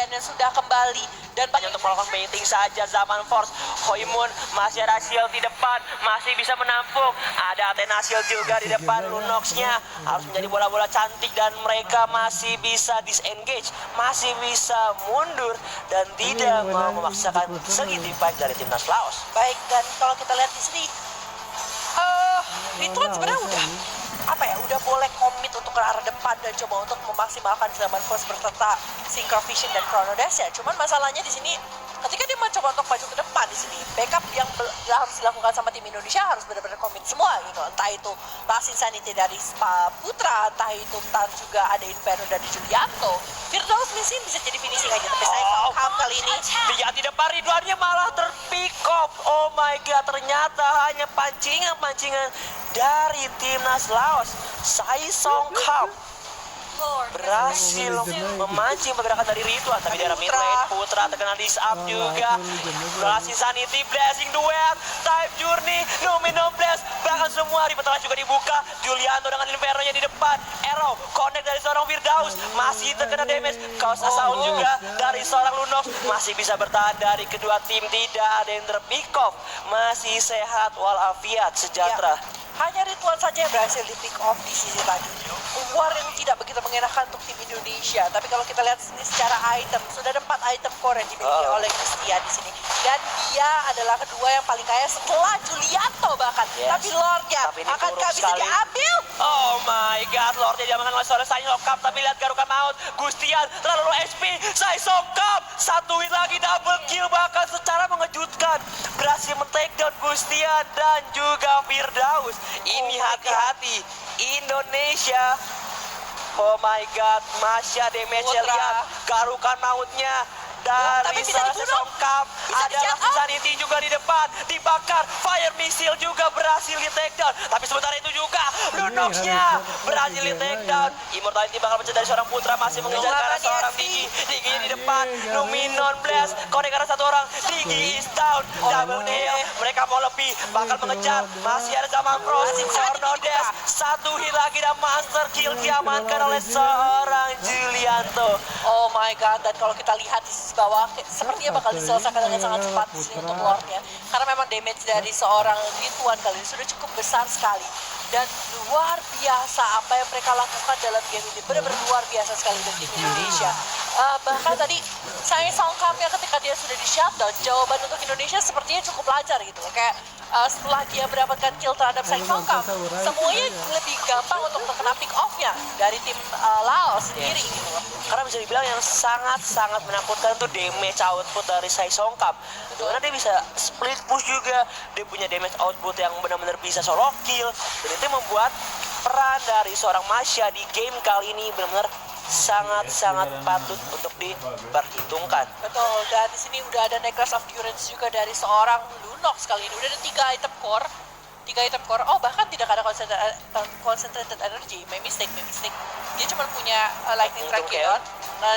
Gustian yang sudah kembali. Dan hanya untuk melakukan baiting saja zaman Force. Hoimun masih ada Shield di depan, masih bisa menampung. Ada Athena Shield juga di depan. Lunox-nya harus menjadi bola-bola cantik dan mereka masih bisa disengage, masih bisa mundur dan tidak mau memaksakan segi team fight dari timnas Laos. Baik, dan kalau kita lihat di sini, Rituan sebenarnya udah boleh komit untuk ke arah depan dan coba untuk memaksimalkan zaman Force berserta Synchrovision dan Chronodash ya. Cuman masalahnya di sini ketika dia mencoba untuk maju ke depan di sini, backup yang harus dilakukan sama tim Indonesia harus benar-benar komit semua gitu. Entah itu Last Insanity dari Spa Putra, entah itu juga ada Inferno dari Julianto. Firdaus Misin bisa jadi finishing aja, tapi saya kali ini lihat di depan Ridwannya malah terpick off. Oh my god, ternyata hanya pancingan dari timnas Laos. Sai Song Kam berhasil memancing pergerakan dari Ridwan, tapi daerah mid lane Putra terkena dis-up juga. Last Insanity, Blessing Duet, Type Journey, Nomino Blast, bahkan semua ribet juga dibuka. Julianto dengan Inferno-nya di depan, Arrow connect dari seorang Firdaus, masih terkena damage. Kaos Sound juga dari seorang Lunox, masih bisa bertahan dari kedua tim, tidak ada yang terpick off, masih sehat walafiat sejahtera. Hanya Rituan saja yang berhasil di pick off di sisi tadi. War yang tidak begitu mengenakan untuk tim Indonesia. Tapi kalau kita lihat sini secara item, sudah ada 4 item core yang dimiliki oleh Christian di sini. Dan dia adalah kedua yang paling kaya setelah Julianto bahkan. Tapi Lordnya akankah bisa diambil? Oh my god, Lordnya diamankan oleh seorang Sai Songkap. Tapi lihat garukan maut, Gustian terlalu SP, Sai Songkap satu hit lagi, double kill bahkan secara mengejutkan. Berhasil men-takedown Gustian dan juga Firdaus. Ini hati-hati Indonesia. Oh my god, Masya damage-nya, lihat garukan mautnya dari Songkap. Ada Sanity juga di depan, dibakar, fire missile juga berhasil di takedown. Tapi sementara itu juga Lunox-nya berhasil di takedown. Immortality bakal pecah dari seorang Putra, masih mengejar ke arah seorang Digi. Digi di depan, Luminon Blast, connect ke arah satu orang, Digi is down, double kill. Mereka mau lebih, bakal mengejar, masih ada zaman Frost, Chronodash, satu hit lagi dan master kill diamankan oleh seorang Julianto. Oh my god, dan kalau kita lihat di sisi bawah, sepertinya bakal diselesaikan dengan sangat cepat di sini untuk Lordnya. Karena memang damage dari seorang Rituan kali ini sudah cukup besar sekali. Dan luar biasa apa yang mereka lakukan dalam game ini, benar-benar luar biasa sekali dari tim Indonesia. Bahkan tadi saya Songkamnya ketika dia sudah di shutdown, jawaban untuk Indonesia sepertinya cukup lancar gitu. Kayak setelah dia mendapatkan kill terhadap Sai Songkam, semuanya lebih gampang untuk terkena pick off-nya dari tim Laos sendiri gitu. Karena bisa dibilang yang sangat-sangat menakutkan tuh damage output dari Sai Songkam. Karena dia bisa split push juga, dia punya damage output yang benar-benar bisa solo kill. Dan itu membuat peran dari seorang Masya di game kali ini benar-benar sangat-sangat patut untuk diperhitungkan. Betul, dan di sini udah ada Necklace of Durance juga dari seorang Lunox kali ini. Udah ada 3 item core. Oh, bahkan tidak ada concentrated energy. My mistake. Dia cuma punya Lightning Tracheon,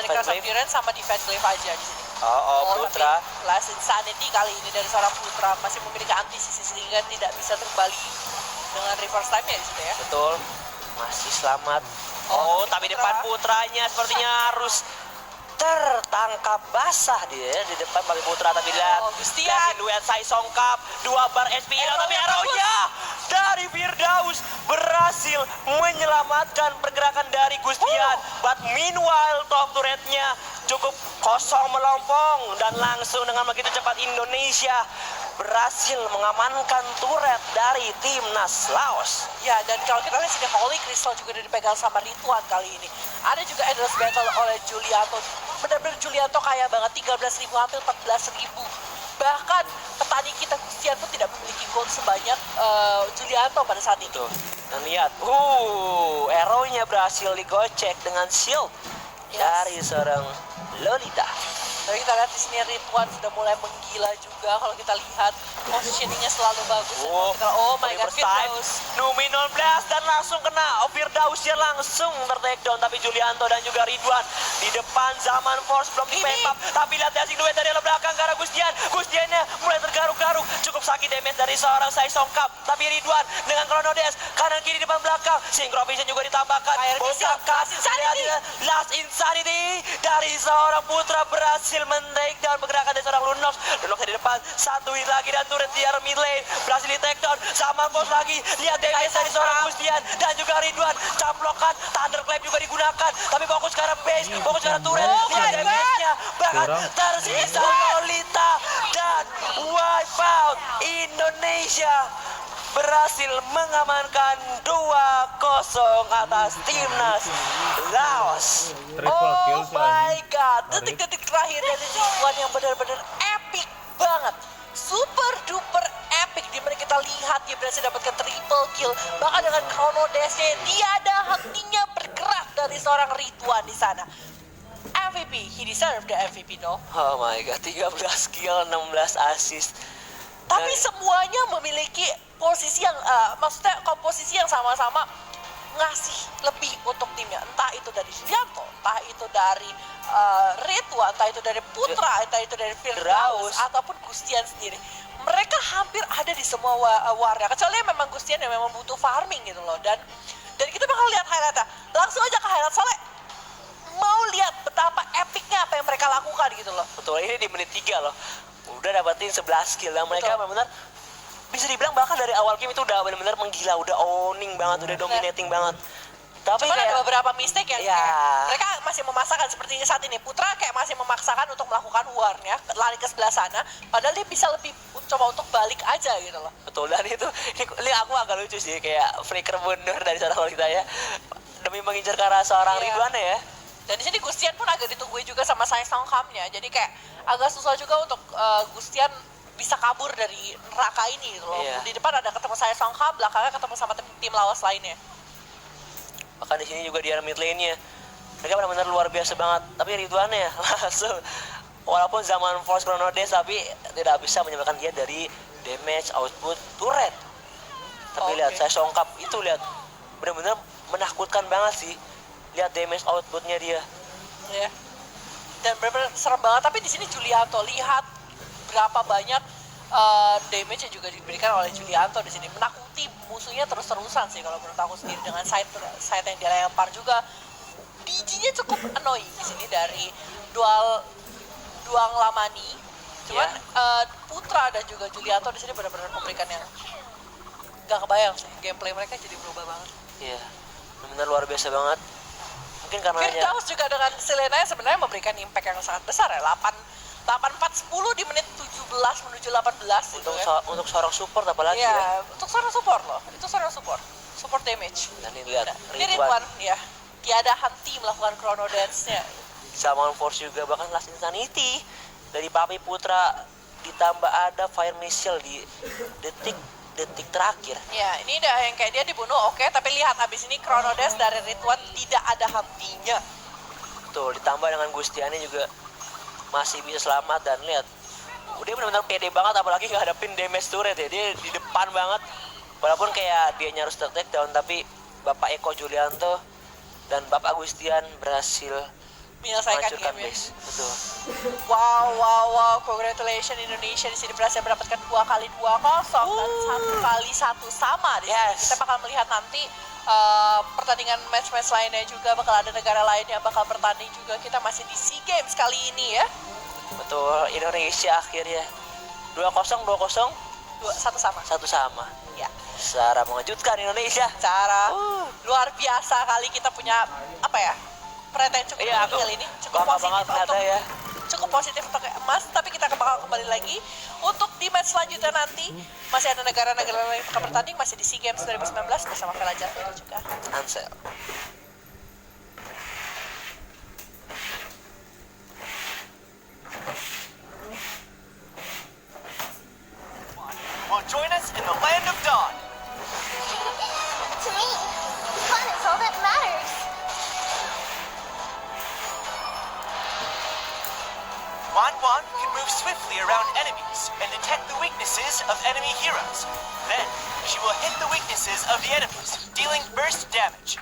Necklace of Durance sama Defense Glaive aja di sini. Putra. Tapi Last Insanity kali ini dari seorang Putra masih memiliki anti-sisi sehingga tidak bisa terbalik dengan reverse time-nya di situ ya. Betul, masih selamat. Tapi depan Putranya sepertinya harus tertangkap basah dia di depan bagi Putra. Tapi lihat duet Sai Songkap, 2 bar SP hilang, tapi arrow-nya dari Firdaus berhasil menyelamatkan pergerakan dari Gustian. But meanwhile top turret-nya cukup kosong melompong dan langsung dengan begitu cepat Indonesia berhasil mengamankan turret dari timnas Laos. Ya, dan kalau kita lihat sini Holy Crystal juga dipegang sama Rituan kali ini. Ada juga Endless Battle oleh Julianto. Benar-benar Julianto kaya banget, 13.000 hampir 14.000. Bahkan petani kita Gustian pun tidak memiliki gold sebanyak Julianto pada saat itu. Dan lihat, arrow-nya berhasil digocek dengan shield dari seorang Lolita. Tapi kita lihat di sini Rituan sudah mulai menggila juga. Kalau kita lihat positioningnya selalu bagus. Oh my god, Firdaus. Luminon Blast dan langsung kena Firdausnya langsung ter-takedown. Tapi Julianto dan juga Ridwan di depan zaman Force belum di-pep up. Tapi lihat dashing duet dari belakang ke arah Gustian. Gustiannya mulai tergaruk-garuk. Cukup sakit lagi damage dari seorang Sai Songkap. Tapi Ridwan dengan Chrono Dash kanan kiri depan belakang. Synchro Vision juga ditambahkan. Bosakan Last Insanity dari seorang Putra berhasil men-take down pergerakan dari seorang Lunox. Lunox di depan, satu hit lagi dan turret di arah mid lane berhasil di take down. Sama bos lagi, lihat damage dari seorang Gustian dan juga Ridwan. Camplokan, Thunderclap juga digunakan. Tapi fokus ke arah base, fokus ke arah turret. Lihat damage-nya, bahkan tersisa Lolita dan wipeout. Indonesia berhasil mengamankan 2-0 atas timnas Laos. Oh my god, detik-detik terakhir dari Ridwan yang benar-benar epic banget, super duper epic, dimana kita lihat dia berhasil dapatkan triple kill, bahkan dengan Chrono Dash-nya tiada hentinya bergerak dari seorang Ridwan di sana. MVP, he deserve the MVP dong. Oh my god, 13 kill, 16 assist. Tapi semuanya memiliki posisi yang, maksudnya komposisi yang sama-sama ngasih lebih untuk timnya. Entah itu dari Sulianto, entah itu dari Ridwan, entah itu dari Putra, entah itu dari Firdaus, ataupun Gustian sendiri. Mereka hampir ada di semua warga. Kecuali memang Gustian yang memang butuh farming gitu loh. Dan kita bakal lihat highlight-nya. Langsung aja ke highlight, soalnya mau lihat betapa epicnya apa yang mereka lakukan gitu loh. Betul, ini di menit 3 loh. Udah dapetin 11 kill dan mereka benar-benar bisa dibilang bahkan dari awal game itu udah benar-benar menggila, udah owning banget, udah dominating banget. Tapi cuman kayak ada beberapa mistake yang kayak mereka masih memaksakan, seperti saat ini Putra kayak masih memaksakan untuk melakukan warnya lari ke sebelah sana, padahal dia bisa lebih coba untuk balik aja gitu loh. Betul, dan ini aku agak lucu sih, kayak flicker mundur dari seorang wanita ya demi mengincar ke arah seorang Ridwan ya. Dan di sini Gustian pun agak ditungguin juga sama Sai Songkamnya, jadi kayak agak susah juga untuk Gustian bisa kabur dari neraka ini gitu loh. Di depan ada ketemu Sai Songkam, belakangnya ketemu sama tim Laos lainnya. Bahkan di sini juga di area mid lane-nya mereka benar-benar luar biasa banget. Tapi Ridwan ya langsung, walaupun zaman Force Chrono Dash, tapi tidak bisa menyebabkan dia dari damage output turret. Tapi lihat Sai Songkap itu, lihat benar-benar menakutkan banget sih. Lihat damage outputnya dia. Ya. Dan benar-benar serem banget. Tapi di sini Julianto, lihat berapa banyak damage yang juga diberikan oleh Julianto di sini, menakuti musuhnya terus-terusan sih kalau menurut aku sendiri, dengan side yang dia lempar juga. DG-nya cukup annoying di sini dari Duang Lamani. Cuman Putra dan juga Julianto di sini benar-benar memberikan yang gak kebayang sih, gameplay mereka jadi berubah banget. Iya, benar-benar luar biasa banget. Mungkin karena Firdaus juga dengan Selena sebenarnya memberikan impact yang sangat besar ya, 8-4-10 di menit 17 menuju 18 untuk gitu ya. Untuk seorang support apalagi ya. Untuk seorang support loh. Itu seorang support damage. Dan ini lihat Ridwan ya. Tiada henti melakukan Chrono Dance-nya. Sama Force juga, bahkan Last Insanity dari Papi Putra, ditambah ada Fire Missile di detik terakhir. Ya, ini udah yang kayak dia dibunuh, oke, tapi lihat habis ini Chrono Dance dari Ridwan tidak ada hentinya. Betul, ditambah dengan Gustiani juga masih bisa selamat, dan lihat dia benar-benar pede banget, apalagi ngadepin damage turret ya. Dia di depan banget, walaupun kayak dia harus take down, tapi Bapak Eko Julianto dan Bapak Gustian berhasil menyelesaikan game ya. Betul. Wow, congratulations Indonesia di sini berhasil mendapatkan 2-2-0 dan 1-1 sama. Kita bakal melihat nanti pertandingan match-match lainnya juga, bakal ada negara lain yang bakal bertanding juga. Kita masih di SEA Games kali ini ya. Betul, Indonesia akhirnya 2-0, 1 sama. Ya. Secara mengejutkan Indonesia. Cara luar biasa kali, kita punya apa ya? Perhatian cukup kali ini. Cukup positif untuk emas, tapi kita bakal kembali lagi untuk di match selanjutnya nanti. Masih ada negara-negara lain yang akan bertanding, masih di SEA Games 2019 bersama Vela Jatuh juga Ansel. Will join us in the land of dawn. To me, fun is all that matters. Wan can move swiftly around enemies and detect the weaknesses of enemy heroes. Then, she will hit the weaknesses of the enemies, dealing burst damage.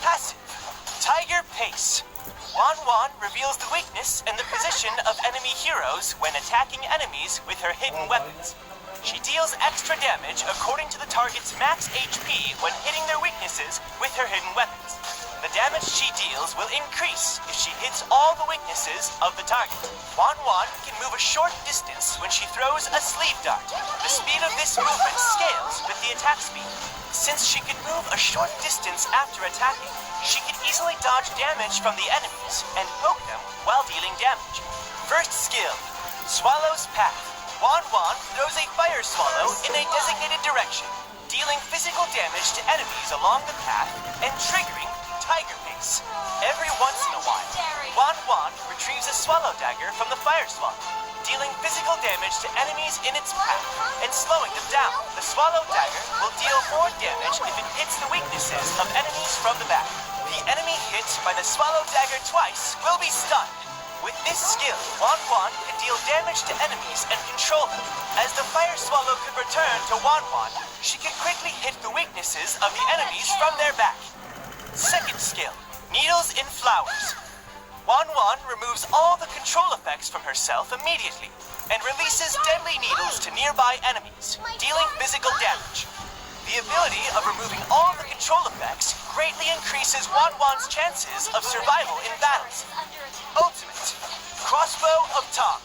Passive, Tiger Pace. Wan reveals the weakness and the position of enemy heroes when attacking enemies with her hidden weapons. She deals extra damage according to the target's max HP when hitting their weaknesses with her hidden weapons. The damage she deals will increase if she hits all the weaknesses of the target. Wan can move a short distance when she throws a sleeve dart. The speed of this movement scales with the attack speed. Since she can move a short distance after attacking, she can easily dodge damage from the enemies and poke them while dealing damage. First skill, Swallow's Path. Wan throws a fire swallow in a designated direction, dealing physical damage to enemies along the path and triggering Tiger Pace. Every once in a while, Wan retrieves a swallow dagger from the fire swallow, dealing physical damage to enemies in its path and slowing them down. The swallow dagger will deal more damage if it hits the weaknesses of enemies from the back. The enemy hit by the swallow dagger twice will be stunned. With this skill, Wan can deal damage to enemies and control them. As the fire swallow could return to Wan, she can quickly hit the weaknesses of the enemies from their back. Second skill, Needles in Flowers. Wan removes all the control effects from herself immediately and releases deadly needles to nearby enemies, dealing physical damage. The ability of removing all the control effects greatly increases Wan's chances of survival in battles. Ultimate, Crossbow of Tong.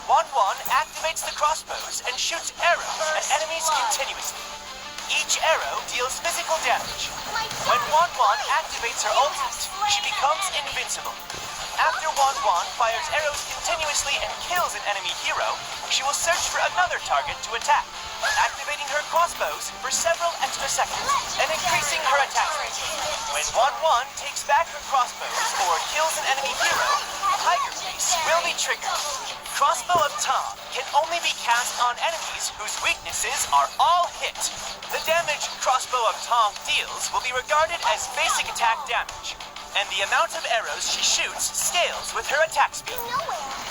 Wan activates the crossbows and shoots arrows at enemies continuously. Each arrow deals physical damage. When Wan activates her ultimate, she becomes invincible. After Wan fires arrows continuously and kills an enemy hero, she will search for another target to attack, activating her crossbows for several extra seconds and increasing her attack rate. When Wan takes back her crossbows or kills an enemy hero, Tiger Pace will be triggered. Crossbow of Tong can only be cast on enemies whose weaknesses are all hit. The damage Crossbow of Tong deals will be regarded as basic attack damage, and the amount of arrows she shoots scales with her attack speed.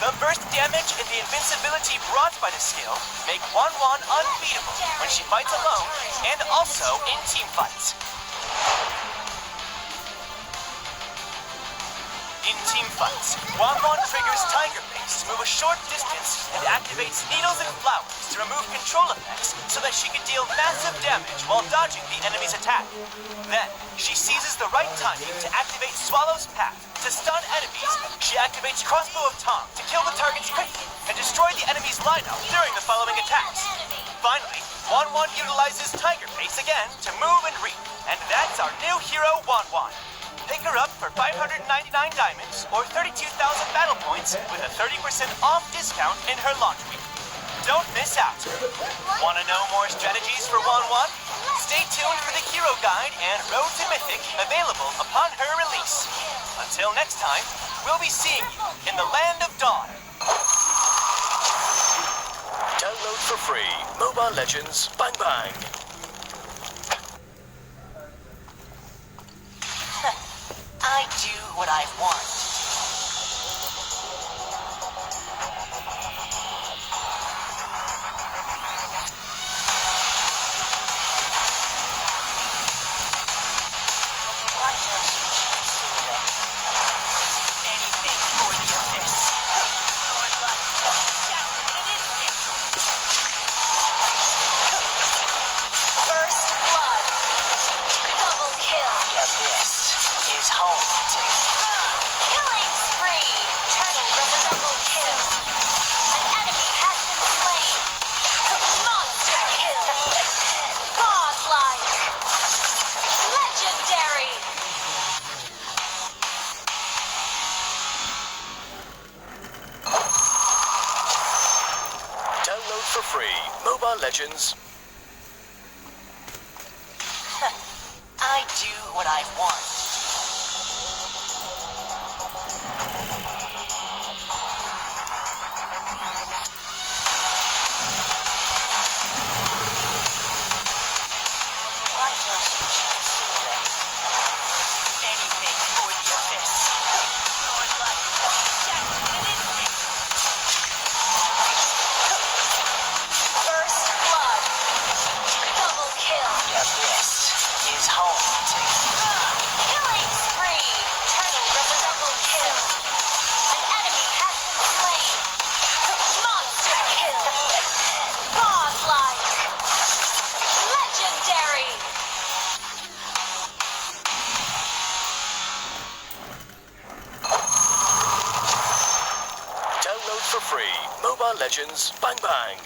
The burst damage and the invincibility brought by the skill make Wan unbeatable when she fights alone and also in team fights. In team fights, Wan triggers Tiger Pace to move a short distance and activates Needles and Flowers to remove control effects so that she can deal massive damage while dodging the enemy's attack. Then, she seizes the right timing to activate Swallow's Path. To stun enemies, she activates Crossbow of Tong to kill the targets quickly and destroy the enemy's lineup during the following attacks. Finally, Wan utilizes Tiger Pace again to move and reap, and that's our new hero, Wan. Pick her up for 599 diamonds or 32,000 battle points with a 30% off discount in her launch week. Don't miss out. Want to know more strategies for Wan? Stay tuned for the Hero Guide and Road to Mythic available upon her release. Until next time, we'll be seeing you in the Land of Dawn. Download for free Mobile Legends Bang Bang. I do what I want. Why don't you consider anything for the abyss? Lord Light, shatter in an instant. First blood. Double kill. The abyss is home to killing spree. Turtle with a double kill. An enemy has been slain. Monster kill. Godlike. Legendary. Download for free Mobile Legends. I do what I want. Why don't you consider anything for the abyss? Lord Light, shatter in an instant. First blood. for free. Mobile Legends, bang bang.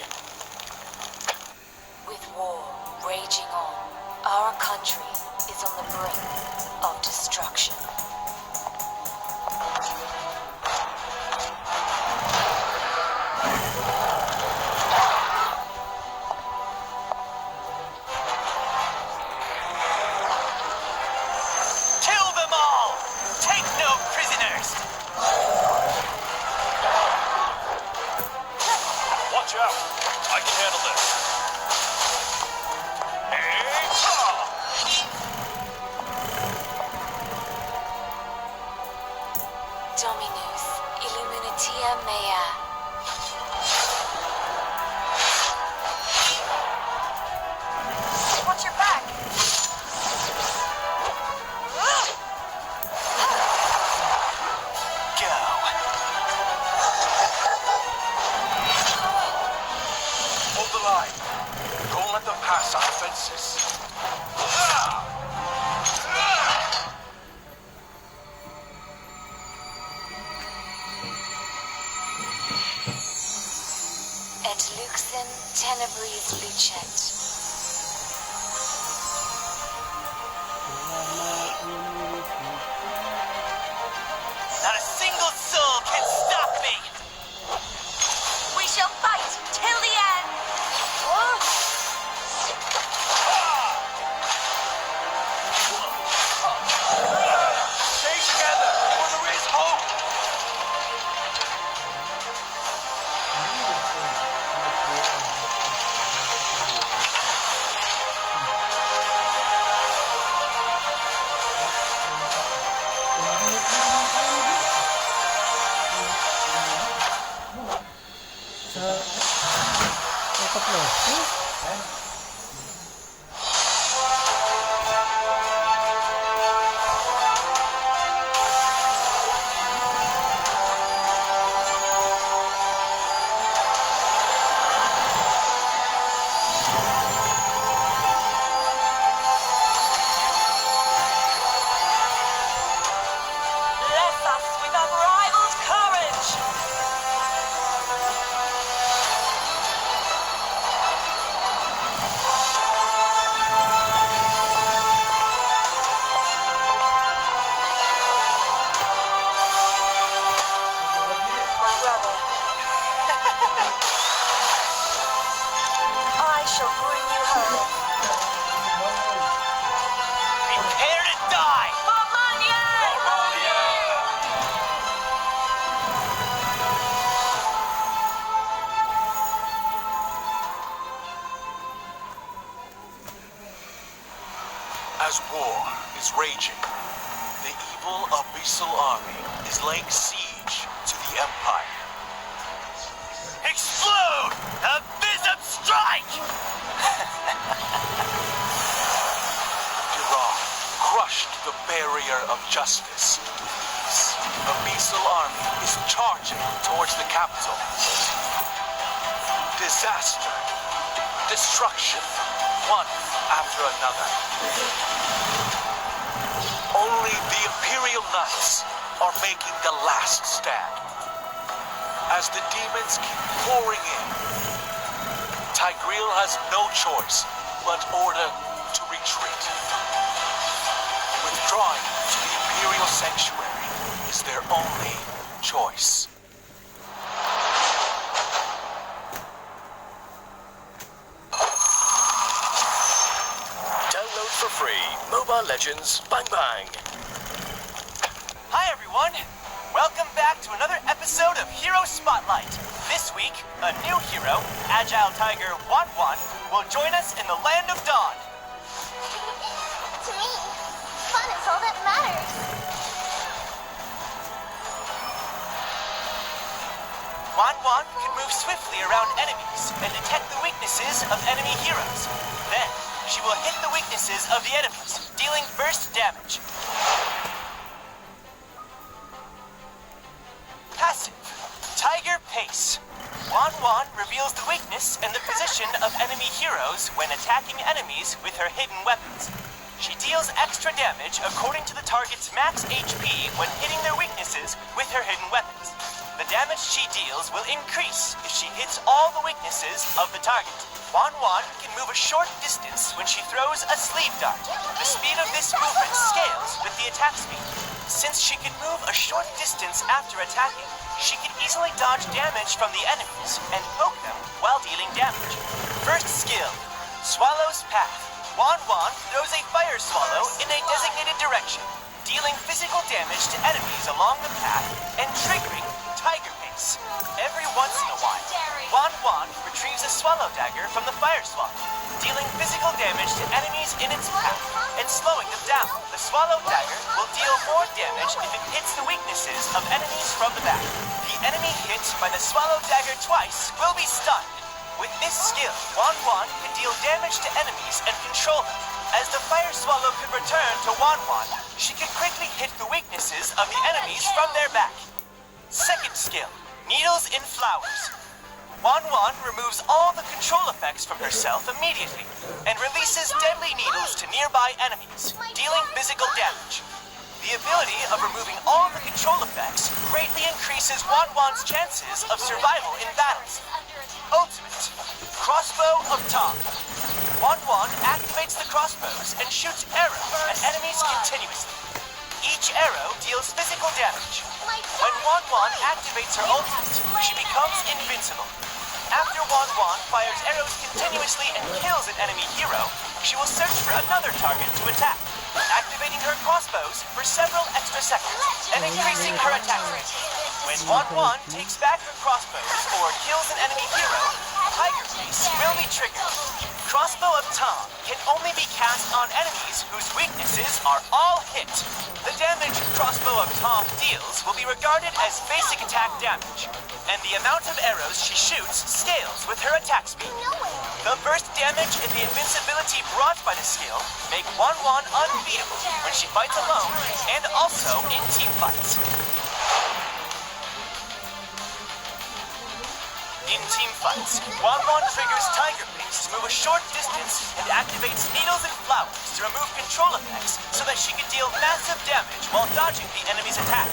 With war raging on, our country is on the brink of destruction. Kill them all! Take no prisoners! Watch out! I can handle this. Dominus Illuminatia Mea. Watch your back. Go. Hold the line. Don't let them pass our fences. Et luxen tenebris lucet. Not a single soul can stop me! We shall fight till the end. Stay together, for there is hope. Bless us with unrivaled courage. My brother. I shall bring you home. Prepare to die! As war is raging, the evil abyssal army is laying siege to the Empire. Explode! Abyssum strike! Iran crushed the barrier of justice. This abyssal army is charging towards the capital. Disaster, destruction, one after another. Only the Imperial Knights are making the last stand. As the demons keep pouring in, Tigreal has no choice but order to retreat. Withdrawing to the Imperial Sanctuary is their only choice. Download for free. Mobile Legends, bang bang. Hi everyone! Welcome back to another episode of Hero Spotlight. This week, a new hero, Agile Tiger 1-1, will join us in the Land of Dawn. To me, fun is all that matters. 1-1 can move swiftly around enemies and detect the weaknesses of enemy heroes. Then, she will hit the weaknesses of the enemies, dealing burst damage. Passive, Tiger Pace. 1-1 reveals the weakness and the position of enemy heroes when attacking enemies with her hidden weapons. She deals extra damage according to the target's max HP when hitting their weaknesses with her hidden weapons. The damage she deals will increase if she hits all the weaknesses of the target. Wan can move a short distance when she throws a sleeve dart. The speed of this movement scales with the attack speed. Since she can move a short distance after attacking, she can easily dodge damage from the enemies and poke them while dealing damage. First skill, Swallow's Path. Wan throws a fire swallow in a designated direction, dealing physical damage to enemies along the path and triggering Tiger Pace. Every once in a while, Wan retrieves a swallow dagger from the fire swallow, dealing physical damage to enemies in its path and slowing them down. The swallow dagger will deal more damage if it hits the weaknesses of enemies from the back. The enemy hit by the swallow dagger twice will be stunned. With this skill, Wan can deal damage to enemies and control them. As the fire swallow can return to Wan, she can quickly hit the weaknesses of the enemies from their back. Second skill, Needles in Flowers. Wan removes all the control effects from herself immediately and releases deadly needles to nearby enemies, dealing physical damage. The ability of removing all the control effects greatly increases Wan's chances of survival in battles. Ultimate, Crossbow of Tom. Wan activates the crossbows and shoots arrows at enemies continuously. Each arrow deals physical damage. When Wan activates her ultimate, she becomes invincible. After Wan fires arrows continuously and kills an enemy hero, she will search for another target to attack, activating her crossbows for several extra seconds and increasing her attack rate. When Wan takes back her crossbows or kills an enemy hero, Tiger Pace will be triggered. Crossbow of Tom can only be cast on enemies whose weaknesses are all hit. The damage Crossbow of Tom deals will be regarded as basic attack damage, and the amount of arrows she shoots scales with her attack speed. The burst damage and the invincibility brought by the skill make Wan unbeatable when she fights alone and also in team fights. In team fights, Wan triggers Tiger Pace to move a short distance and activates Needles and Flowers to remove control effects so that she can deal massive damage while dodging the enemy's attack.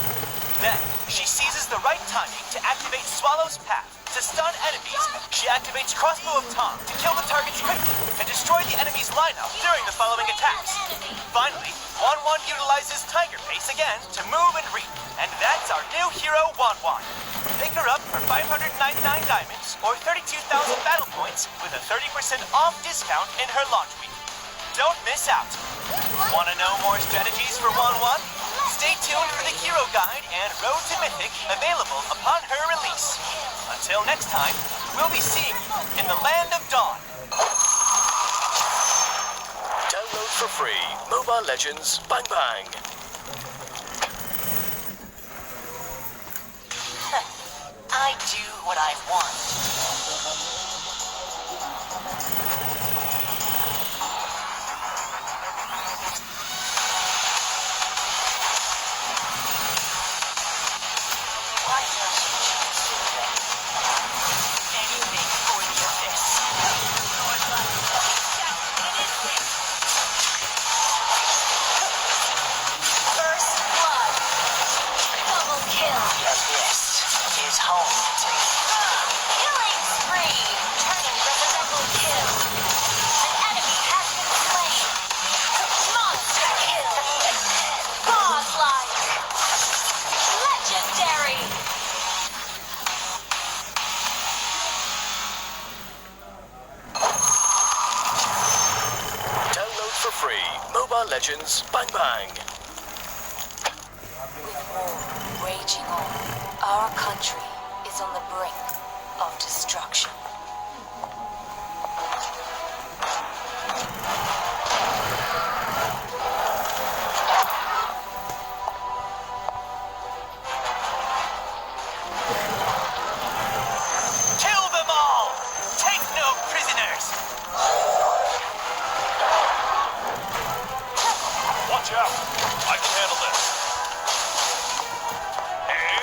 Then, she seizes the right timing to activate Swallow's Path. To stun enemies, she activates Crossbow of Tom to kill the targets quickly and destroy the enemy's lineup during the following attacks. Finally, Wan utilizes Tiger Pace again to move and reap, and that's our new hero, Wan. Pick her up for 599 diamonds or 32,000 battle points with a 30% off discount in her launch week. Don't miss out. Want to know more strategies for Wan? Stay tuned for the Hero Guide and Road to Mythic available upon her release. Until next time, we'll be seeing you in the Land of Dawn. Download for free Mobile Legends Bang Bang. I do what I want. Why does she choose to do that? Anything for your best. Lord, like, shout in instinct. First blood. Double kill. Your best is home to me. Killing spree. Turning with a double kill. An enemy has been slain. Monster kill. Godlike. Legendary. Download for free Mobile Legends Bang Bang. With war raging on, our country is on the brink of destruction. Kill them all! Take no prisoners! Watch out! I can handle this. Hey!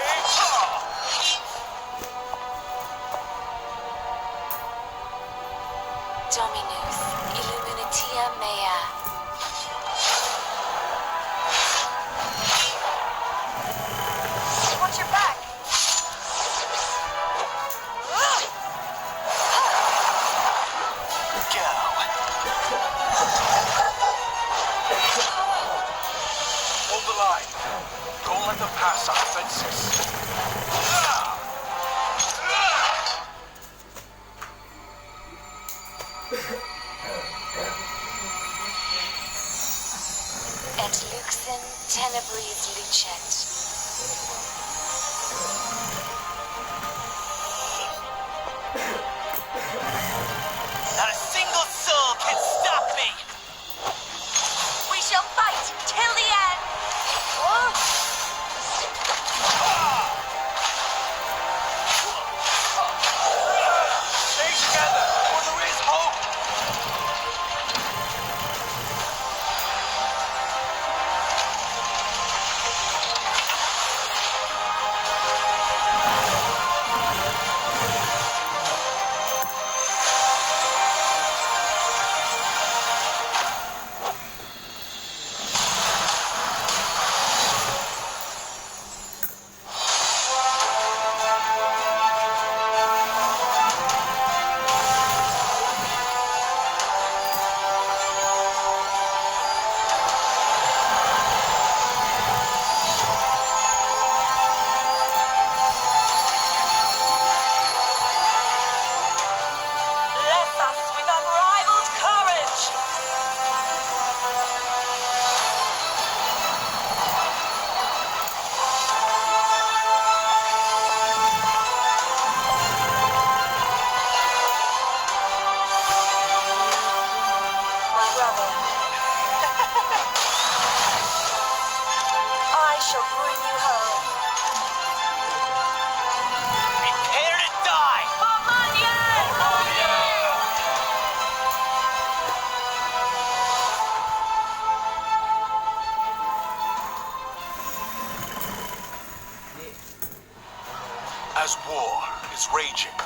As war is raging,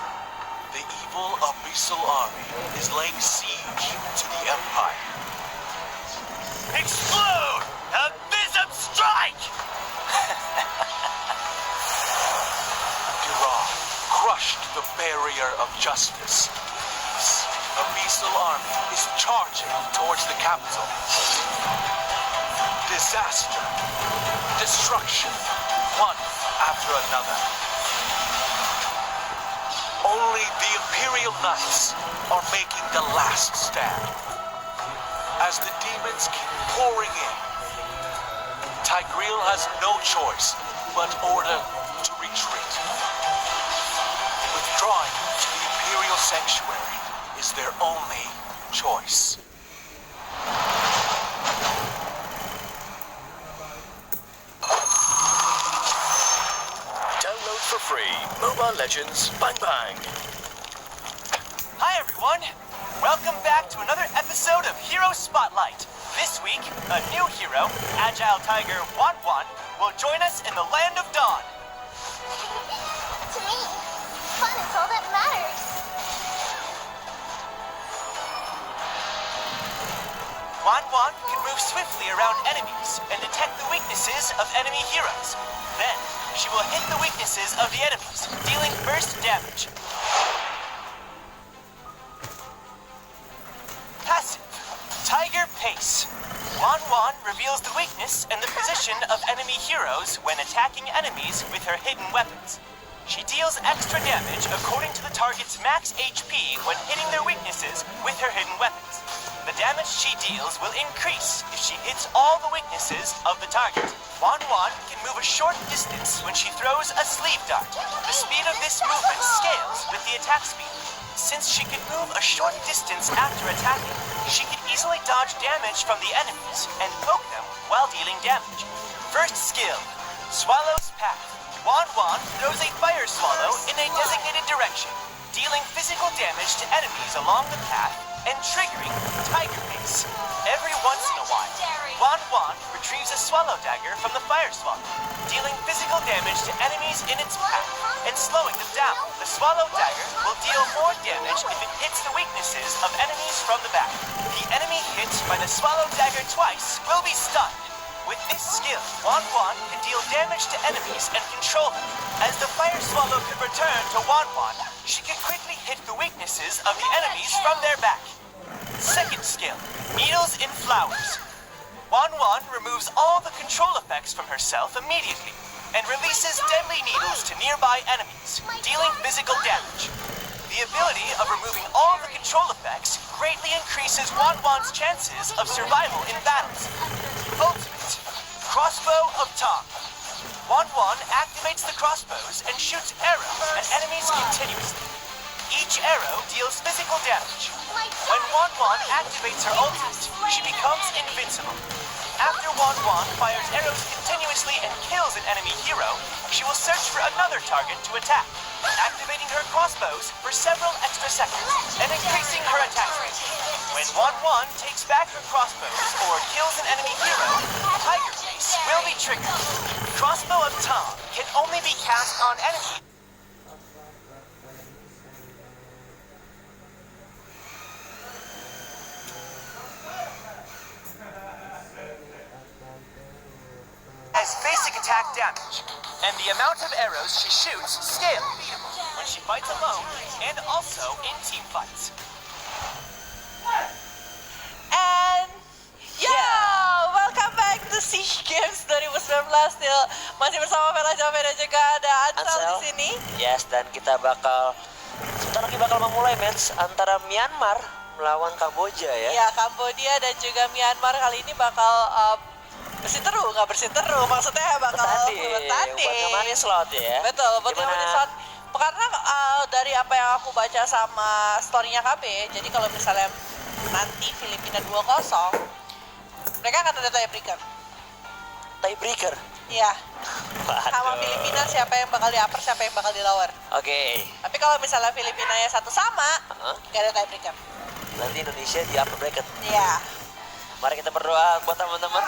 the evil Abyssal army is laying siege to the Empire. Explode! Abyssum strike! Iran crushed the barrier of justice. This Abyssal army is charging towards the capital. Disaster, destruction, one after another. Only the Imperial Knights are making the last stand. As the demons keep pouring in, Tigreal has no choice but order to retreat. Withdrawing to the Imperial Sanctuary is their only choice. Download for free. Mobile Legends, bang bang. Hi everyone! Welcome back to another episode of Hero Spotlight. This week, a new hero, Agile Tiger 1-1, will join us in the Land of Dawn. To me, fun is all that matters. 1-1 can move swiftly around enemies and detect the weaknesses of enemy heroes. Then, she will hit the weaknesses of the enemies, dealing burst damage. Passive, Tiger Pace. 1-1 reveals the weakness and the position of enemy heroes when attacking enemies with her hidden weapons. She deals extra damage according to the target's max HP when hitting their weaknesses with her hidden weapons. The damage she deals will increase if she hits all the weaknesses of the target. 1-1 can move a short distance when she throws a sleeve dart. The speed of this movement scales with the attack speed. Since she can move a short distance after attacking, she can easily dodge damage from the enemies and poke them while dealing damage. First skill, Swallow's Path. 1-1 throws a fire swallow in a designated direction, dealing physical damage to enemies along the path and triggering Tiger Pace. Every once in a while, 1-1 retrieves a swallow dagger from the fire swallow, dealing physical damage to enemies in its path and slowing them down. The swallow dagger will deal more damage if it hits the weaknesses of enemies from the back. The enemy hit by the swallow dagger twice will be stunned. With this skill, 1-1 can deal damage to enemies and control them. As the fire swallow can return to 1-1, she can quickly hit the weaknesses of the enemies from their back. Second skill, Needles in Flowers. 1-1 removes all the control effects from herself immediately and releases deadly needles to nearby enemies, dealing physical damage. The ability of removing all the control effects greatly increases 1-1's chances of survival in battles. Ultimate, Crossbow of Tom. 1-1 activates the crossbows and shoots arrows at enemies continuously. Each arrow deals physical damage. When 1-1 activates her ultimate, she becomes invincible. After 1-1 fires arrows continuously and kills an enemy hero, she will search for another target to attack, activating her crossbows for several extra seconds and increasing her attack rate. When 1-1 takes back her crossbows or kills an enemy hero, Tiger Pace will be triggered. Crossbow of Tom can only be cast on enemies. As basic attack damage, and the amount of arrows she shoots scale when she fights alone and also in team fights. And welcome back to SEA Games 2019. Still masih bersama Vela Joven dan juga ada Ansel di sini. Yes, dan kita sebentar lagi bakal memulai match antara Myanmar melawan Kamboja ya. Ya, Kamboja dan juga Myanmar kali ini bakal berseteru maksudnya bakal bertanding. Buat ngamanin slot ya. Betul, buat ngamanin slot. Karena dari apa yang aku baca sama story-nya KB, jadi kalau misalnya nanti Filipina 2-0, mereka akan ada tiebreaker. Tiebreaker? Iya. Sama Filipina siapa yang bakal di-upper, siapa yang bakal di-lower. Oke. Tapi kalau misalnya Filipinanya satu sama, nggak ada tiebreaker. Nanti Indonesia di upper bracket. Iya. Mari kita berdoa buat teman-teman.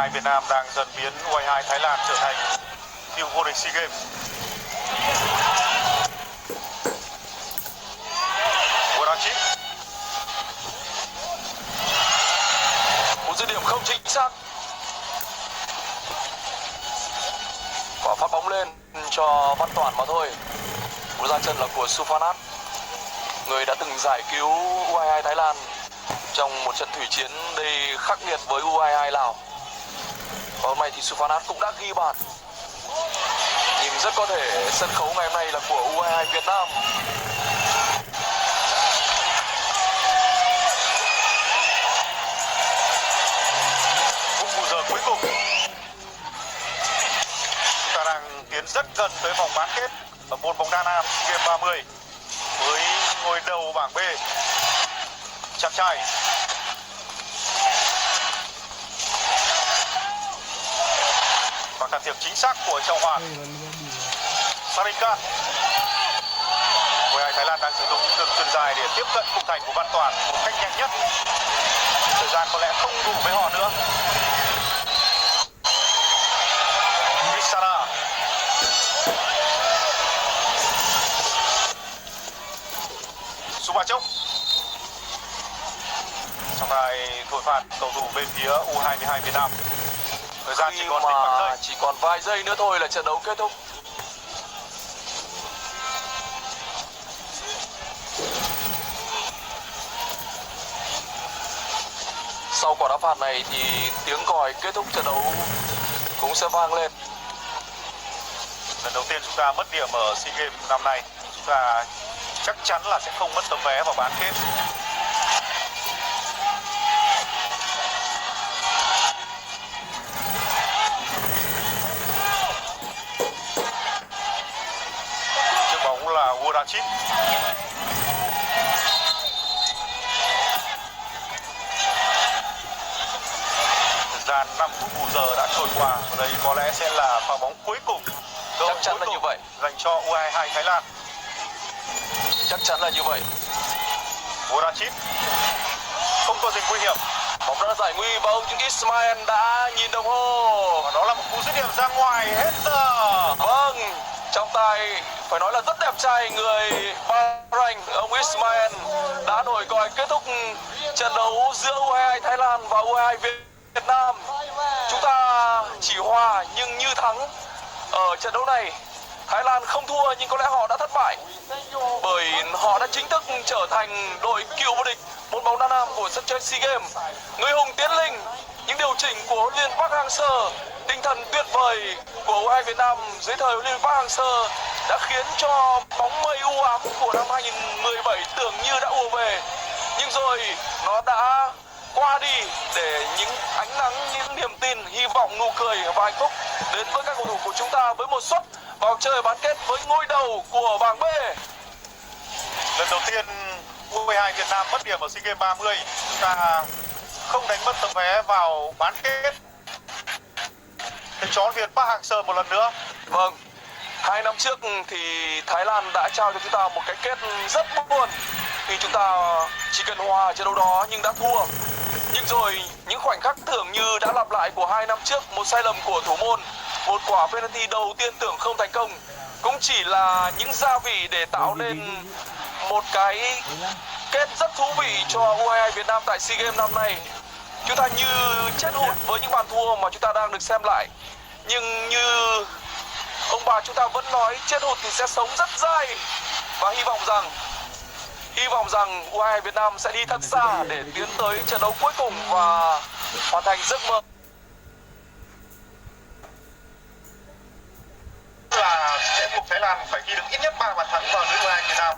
U22 Việt Nam đang dần biến U22 Thái Lan trở thành cựu vô địch SEA Games. Chip. Một dứt điểm không chính xác. Quả phát bóng lên cho Văn Toản mà thôi. Cú ra chân là của Sufanat, người đã từng giải cứu U22 Thái Lan trong một trận thủy chiến đầy khắc nghiệt với U22 Lào. Và hôm nay thì Sufanat cũng đã ghi bàn. Nhưng rất có thể sân khấu ngày hôm nay là của U22 Việt Nam. Cuối cùng chúng ta đang tiến rất gần tới vòng bán kết ở môn bóng đá nam SEA Games 30 với ngôi đầu bảng B chàng trai. Và can thiệp chính xác của Trọng Hoàn. Sarinka. U22 Thái Lan đang sử dụng những đường chuyền dài để tiếp cận khung thành của Văn Toản một cách nhanh nhất. Thời gian có lẽ không đủ với họ nữa. Sara. Subachok. Trọng tài thổi phạt cầu thủ bên phía U22 Việt Nam. Thời gian chỉ còn chỉ còn vài giây nữa thôi là trận đấu kết thúc. Sau quả đá phạt này thì tiếng còi kết thúc trận đấu cũng sẽ vang lên. Lần đầu tiên chúng ta mất điểm ở SEA Games năm nay, chúng ta chắc chắn là sẽ không mất tấm vé vào bán kết. Chiếc bóng là Wodachit. Thời gian 5 phút bù giờ đã trôi qua và đây có lẽ sẽ là pha bóng cuối cùng. Chắc chắn là như vậy. Dành cho U22 Thái Lan. Chắc chắn là như vậy. Wodachit không có gì nguy hiểm. Bóng đã giải nguy và ông Ismail đã nhìn đồng hồ. Và đó là một cú dứt điểm ra ngoài hết giờ. Vâng, trọng tài phải nói là rất đẹp trai người Bahrain. Ông Ismail đã nổi còi kết thúc trận đấu giữa U22 Thái Lan và U22 Việt Nam. Chúng ta chỉ hòa nhưng như thắng. Ở trận đấu này, Thái Lan không thua nhưng có lẽ họ đã thất bại, bởi họ đã chính thức trở thành đội cựu vô địch môn bóng đá nam của sân chơi SEA Games. Người hùng tiến linh, những điều chỉnh của huấn luyện Park Hang-seo, tinh thần tuyệt vời của U22 Việt Nam dưới thời huấn luyện Park Hang-seo đã khiến cho bóng mây u ám của năm 2017 tưởng như đã ùa về, nhưng rồi nó đã qua đi để những ánh nắng, những niềm tin, hy vọng, nụ cười và hạnh phúc đến với các cầu thủ của chúng ta với một suất vào chơi bán kết với ngôi đầu của bảng B. Lần đầu tiên U22 Việt Nam mất điểm ở SEA Games 30, chúng ta không đánh mất tấm vé vào bán kết. Thầy chó Việt Park Hang-seo một lần nữa. Vâng, 2 năm trước thì Thái Lan đã trao cho chúng ta một cái kết rất buồn khi chúng ta chỉ cần hòa ở trận đấu đó nhưng đã thua. Nhưng rồi những khoảnh khắc tưởng như đã lặp lại của 2 năm trước, một sai lầm của thủ môn, một quả penalty đầu tiên tưởng không thành công, cũng chỉ là những gia vị để tạo nên một cái kết rất thú vị cho U22 Việt Nam tại SEA Games năm nay. Chúng ta như chết hụt với những bàn thua mà chúng ta đang được xem lại. Nhưng như ông bà chúng ta vẫn nói, chết hụt thì sẽ sống rất dai. Và hy vọng rằng U22 Việt Nam sẽ đi thật xa để tiến tới trận đấu cuối cùng và hoàn thành giấc mơ. Là sẽ buộc Thái Lan phải ghi được ít nhất 3 bàn thắng vào lưới U22 Việt Nam.